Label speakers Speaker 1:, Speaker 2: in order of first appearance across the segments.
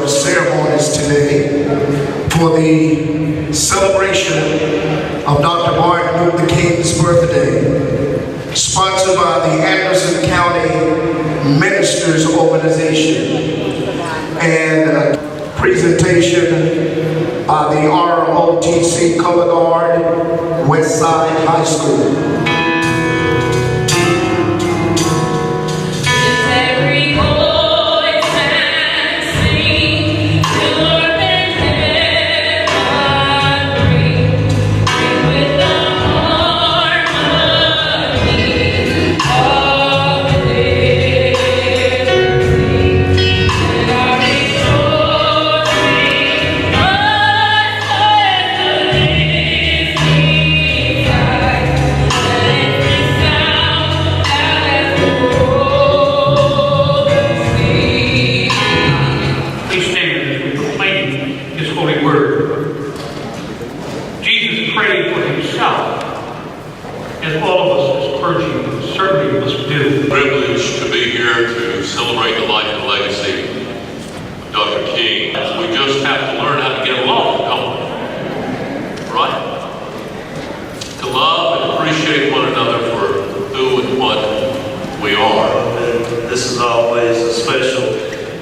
Speaker 1: of Ceremonies today for the celebration of Dr. Martin Luther King's birthday, sponsored by the Anderson County Ministers Organization, and a presentation by the ROTC Color Guard, Westside High School.
Speaker 2: This is always a special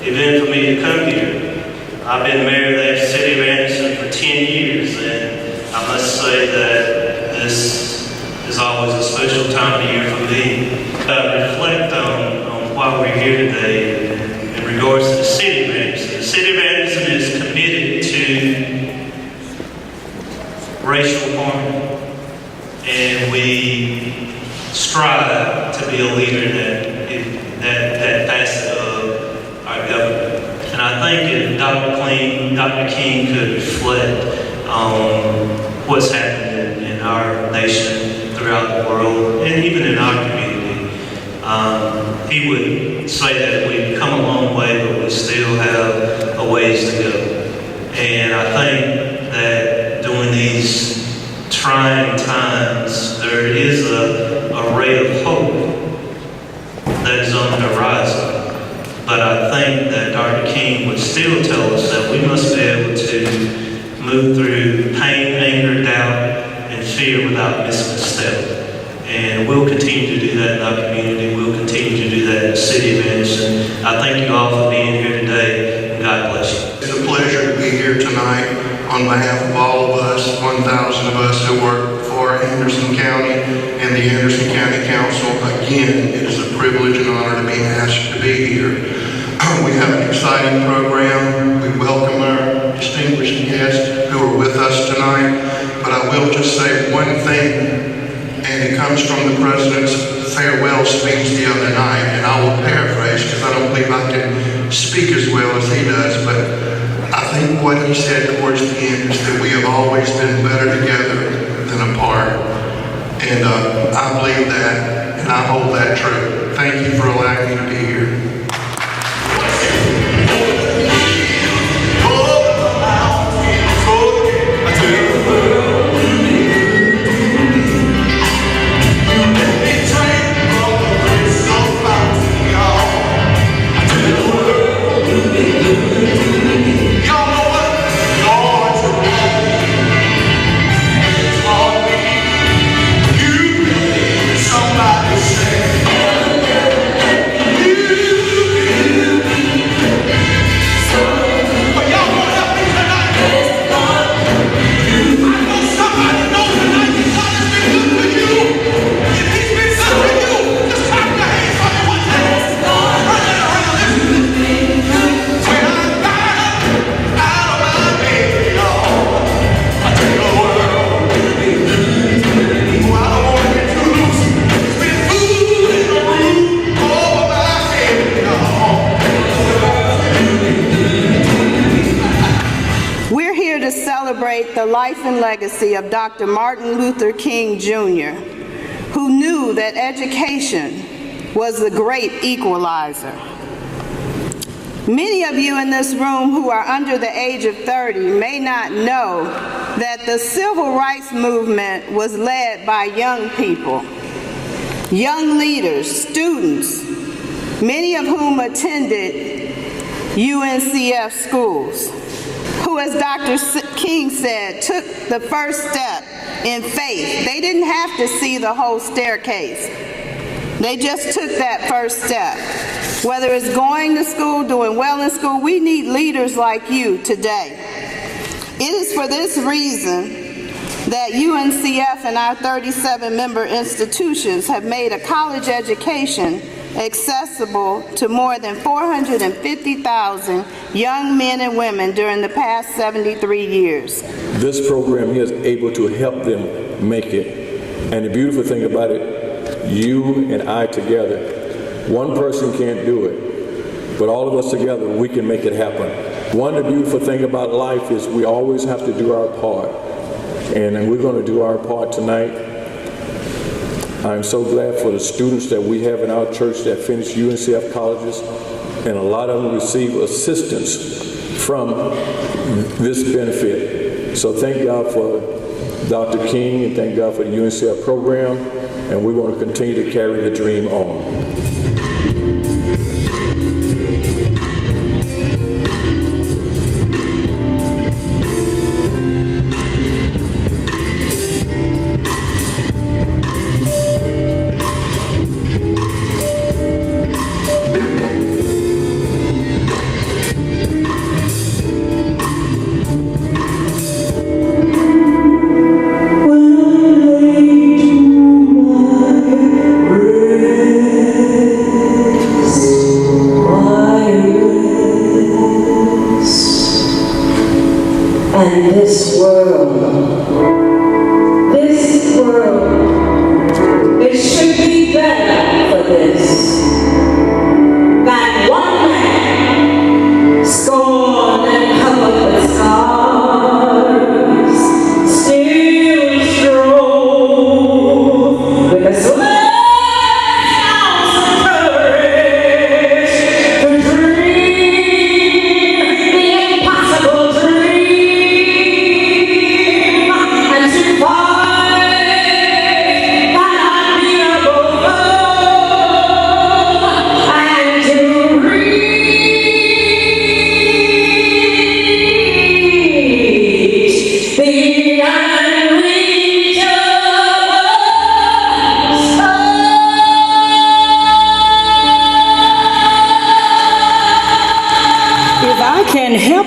Speaker 2: event for me to come here. I've been mayor of the city of Anderson for 10 years, and I must say that this is always a special time of the year for me. I reflect on why we're here today in regards to the city of Anderson. The city of Anderson is committed to racial harmony, and we strive to be a leader in that facet of our government. And I think if Dr. King could reflect on what's happening in our nation, throughout the world, and even in our community, he would say that we've come a long way, but we still have a ways to go. And I think that during these trying times, there is a ray of hope that is on the horizon. But I think that Dr. King would still tell us that we must be able to move through pain, anger, doubt, and fear without missing a step. And we'll continue to do that in our community. We'll continue to do that in the city of Anderson. I thank you all for being here today, and God bless you.
Speaker 1: It's a pleasure to be here tonight on behalf of all of us, 1,000 of us who work for Anderson County and the Anderson County Council. Again, it is a privilege and honor to be asked to be here. We have an exciting program. We welcome our distinguished guests who are with us tonight. But I will just say one thing, and it comes from the President's farewell speech the other night, and I will paraphrase because I don't believe I can speak as well as he does, but I think what he said towards the end is that we have always been better together than apart. And I believe that, and I hold that true. Thank you for allowing me to be here.
Speaker 3: The life and legacy of Dr. Martin Luther King Jr., who knew that education was the great equalizer. Many of you in this room who are under the age of 30 may not know that the civil rights movement was led by young people, young leaders, students, many of whom attended UNCF schools, who, as Dr. King said, took the first step in faith. They didn't have to see the whole staircase. They just took that first step. Whether it's going to school, doing well in school, we need leaders like you today. It is for this reason that UNCF and our 37 member institutions have made a college education accessible to more than 450,000 young men and women during the past 73 years.
Speaker 4: This program is able to help them make it. And the beautiful thing about it, you and I together, one person can't do it, but all of us together, we can make it happen. One of the beautiful things about life is we always have to do our part. And we're going to do our part tonight. I'm so glad for the students that we have in our church that finish UNCF colleges, and a lot of them receive assistance from this benefit. So thank God for Dr. King, and thank God for the UNCF program, and we're going to continue to carry the dream on.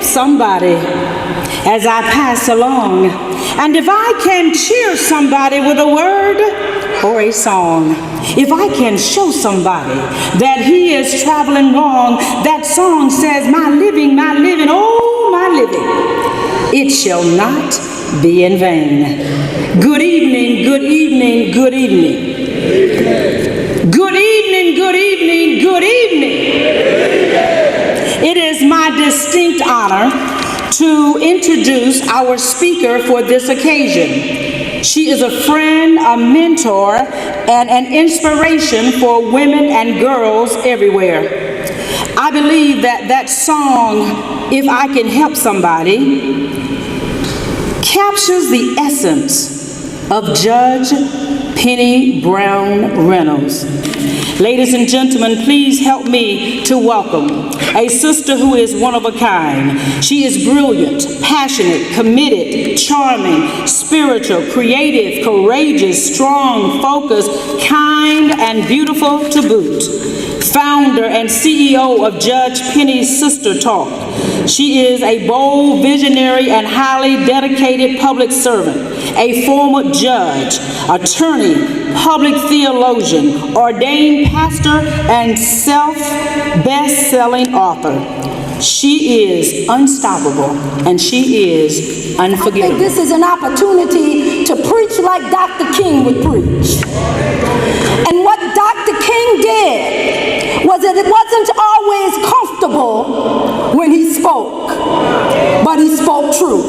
Speaker 5: Somebody as I pass along, and if I can cheer somebody with a word or a song, if I can show somebody that he is traveling wrong, that song says, my living, oh my living, it shall not be in vain. Good evening, good evening, good evening. Good evening, good evening, good evening. It is my distinct honor to introduce our speaker for this occasion. She is a friend, a mentor, and an inspiration for women and girls everywhere. I believe that song, If I Can Help Somebody, captures the essence of Judge Penny Brown Reynolds. Ladies and gentlemen, please help me to welcome a sister who is one of a kind. She is brilliant, passionate, committed, charming, spiritual, creative, courageous, strong, focused, kind, and beautiful to boot. Founder and CEO of Judge Penny's Sister Talk. She is a bold, visionary, and highly dedicated public servant, a former judge, attorney, public theologian, ordained pastor, and self-best-selling author. She is unstoppable, and she is unforgettable.
Speaker 6: I think this is an opportunity to preach like Dr. King would preach. And what Dr. King did was that it wasn't always comfortable when he spoke, but he spoke truth.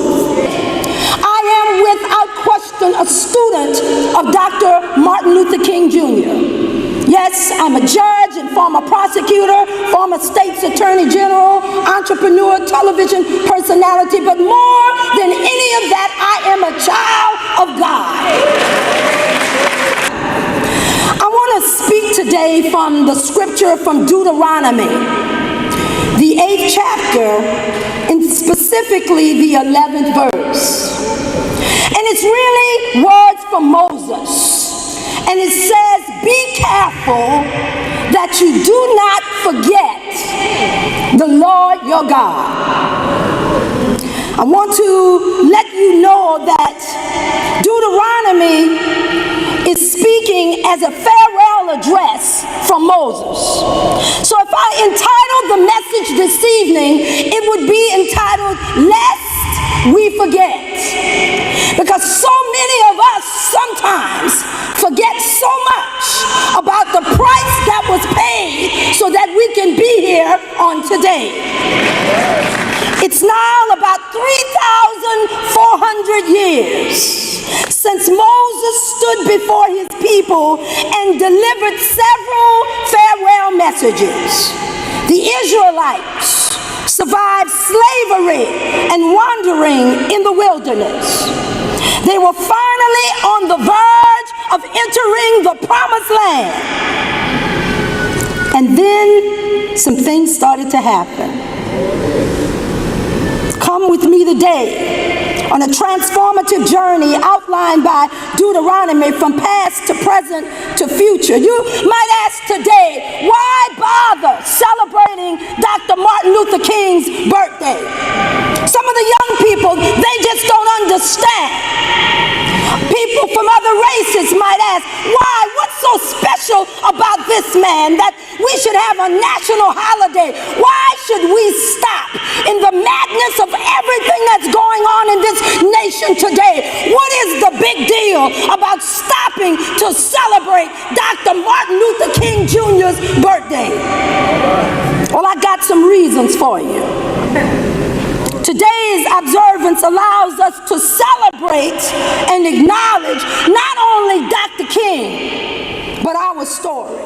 Speaker 6: I am without question a student of Dr. Martin Luther King Jr. Yes, I'm a judge and former prosecutor, former state's attorney general, entrepreneur, television personality, but more than any of that, I am a child of God. I want to speak today from the scripture from Deuteronomy, the 8th chapter, and specifically the 11th verse. And it's really words from Moses. And it says, be careful that you do not forget the Lord your God. I want to let you know that Deuteronomy is speaking as a farewell address from Moses. So if I entitled the message this evening, it would be entitled, Lest We Forget. Because so many of us sometimes forget so much about the price that was paid so that we can be here on today. It's now about 3,400 years since Moses stood before his people and delivered several farewell messages. The Israelites survived slavery and wandering in the wilderness. They were finally on the verge of entering the promised land. And then some things started to happen. Come with me today on a transformative journey outlined by Deuteronomy from past to present to future. You might ask today, why bother celebrating Dr. Martin Luther King's birthday? Some of the young people, they just don't understand. People from other races might ask, why? What's so special about this man that we should have a national holiday? Why should we stop in the madness of everything that's going on in this nation today? What is the big deal about stopping to celebrate Dr. Martin Luther King Jr.'s birthday? Well, I got some reasons for you. Today's observance allows us to celebrate and acknowledge not only Dr. King, but our story.